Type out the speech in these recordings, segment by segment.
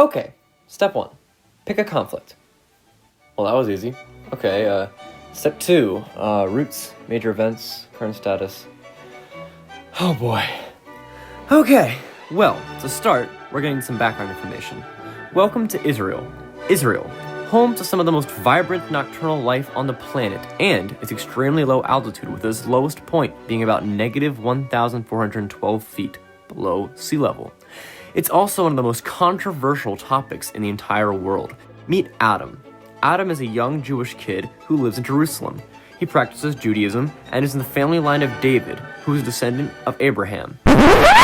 Okay, step 1. Pick a conflict. Well, that was easy. Okay, step 2. Roots, major events, current status. Oh boy. Okay, well, to start, we're getting some background information. Welcome to Israel. Israel, home to some of the most vibrant nocturnal life on the planet, and it's extremely low altitude, with its lowest point being about negative 1,412 feet below sea level. It's also one of the most controversial topics in the entire world. Meet Adam. Adam is a young Jewish kid who lives in Jerusalem. He practices Judaism and is in the family line of David, who is a descendant of Abraham.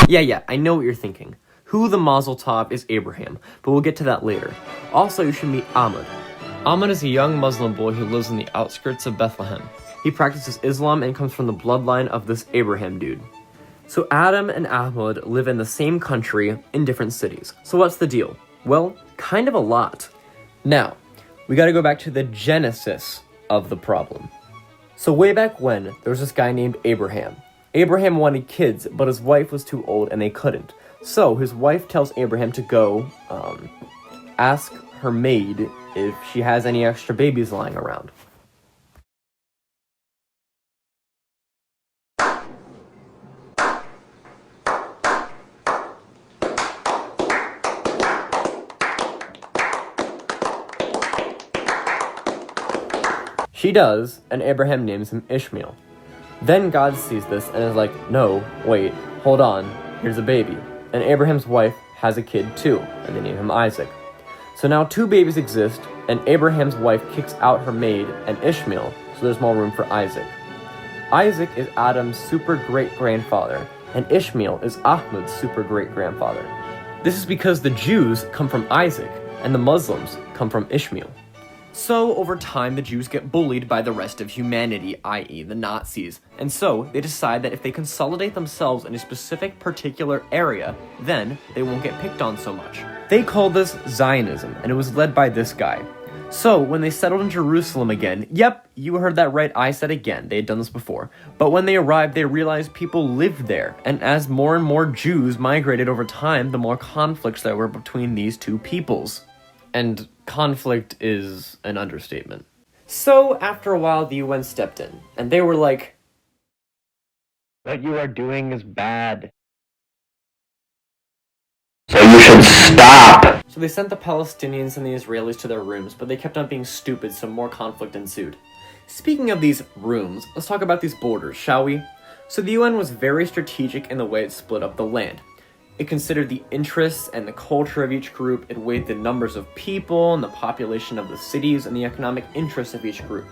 Yeah, I know what you're thinking. Who the Mazel Tov is Abraham, but we'll get to that later. Also, you should meet Ahmed. Ahmed is a young Muslim boy who lives in the outskirts of Bethlehem. He practices Islam and comes from the bloodline of this Abraham dude. So Adam and Ahmed live in the same country in different cities. So what's the deal? Well, kind of a lot. Now, we gotta go back to the genesis of the problem. So way back when, there was this guy named Abraham. Abraham wanted kids, but his wife was too old and they couldn't. So his wife tells Abraham to go, ask her maid if she has any extra babies lying around. She does, and Abraham names him Ishmael. Then God sees this and is like, no, wait, hold on, here's a baby. And Abraham's wife has a kid too, and they name him Isaac. So now 2 babies exist, and Abraham's wife kicks out her maid and Ishmael, so there's more room for Isaac. Isaac is Adam's super great-grandfather, and Ishmael is Ahmed's super great-grandfather. This is because the Jews come from Isaac, and the Muslims come from Ishmael. So, over time, the Jews get bullied by the rest of humanity, i.e. the Nazis, and so they decide that if they consolidate themselves in a specific particular area, then they won't get picked on so much. They call this Zionism, and it was led by this guy. So, when they settled in Jerusalem again, yep, you heard that right, I said again, they had done this before, but when they arrived, they realized people lived there, and as more and more Jews migrated over time, the more conflicts there were between these two peoples. And conflict is an understatement. So, after a while, the UN stepped in, and they were like, "What you are doing is bad. So you should stop!" So they sent the Palestinians and the Israelis to their rooms, but they kept on being stupid, so more conflict ensued. Speaking of these rooms, let's talk about these borders, shall we? So the UN was very strategic in the way it split up the land. It considered the interests and the culture of each group, it weighed the numbers of people and the population of the cities and the economic interests of each group.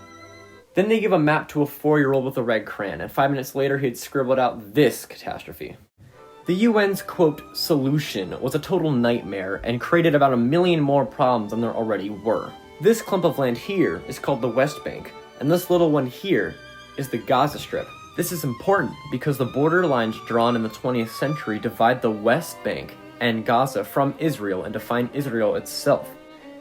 Then they give a map to a 4-year-old with a red crayon, and 5 minutes later he had scribbled out this catastrophe. The UN's, quote, solution was a total nightmare and created about 1 million more problems than there already were. This clump of land here is called the West Bank, and this little one here is the Gaza Strip. This is important because the border lines drawn in the 20th century divide the West Bank and Gaza from Israel and define Israel itself.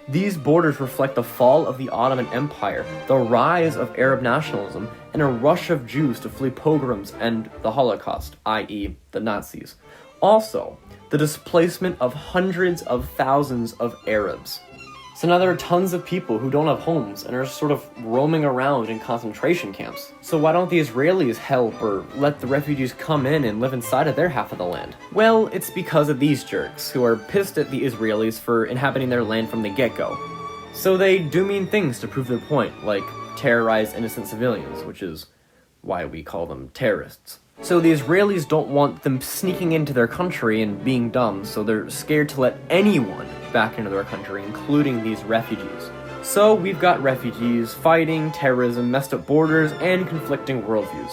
These borders reflect the fall of the Ottoman Empire, the rise of Arab nationalism, and a rush of Jews to flee pogroms and the Holocaust, i.e. the Nazis. Also, the displacement of hundreds of thousands of Arabs. So now there are tons of people who don't have homes and are sort of roaming around in concentration camps. So why don't the Israelis help or let the refugees come in and live inside of their half of the land? Well, it's because of these jerks, who are pissed at the Israelis for inhabiting their land from the get-go. So they do mean things to prove their point, like terrorize innocent civilians, which is why we call them terrorists. So the Israelis don't want them sneaking into their country and being dumb, so they're scared to let anyone back into their country, including these refugees. So we've got refugees, fighting, terrorism, messed up borders, and conflicting worldviews.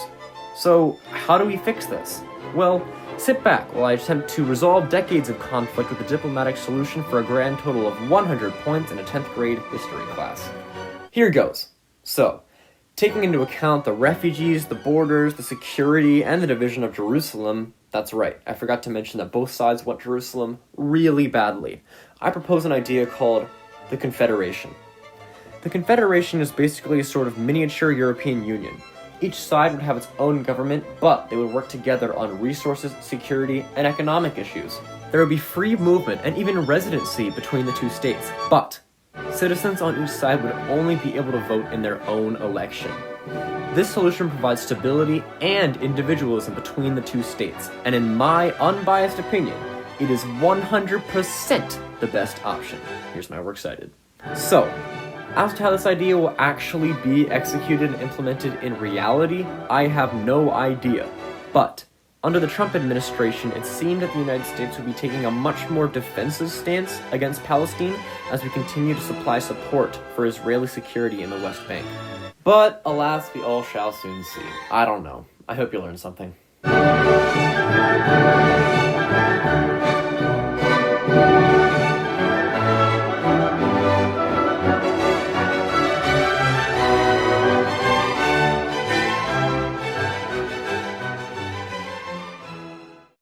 So how do we fix this? Well, sit back while I attempt to resolve decades of conflict with a diplomatic solution for a grand total of 100 points in a 10th grade history class. Here goes. So, taking into account the refugees, the borders, the security, and the division of Jerusalem, that's right, I forgot to mention that both sides want Jerusalem really badly. I propose an idea called the Confederation. The Confederation is basically a sort of miniature European Union. Each side would have its own government, but they would work together on resources, security, and economic issues. There would be free movement and even residency between the two states, but citizens on each side would only be able to vote in their own election. This solution provides stability and individualism between the two states, and in my unbiased opinion, it is 100% the best option. Here's my works cited. So, as to how this idea will actually be executed and implemented in reality, I have no idea. But, under the Trump administration, it seemed that the United States would be taking a much more defensive stance against Palestine as we continue to supply support for Israeli security in the West Bank. But, alas, we all shall soon see. I don't know. I hope you learned something.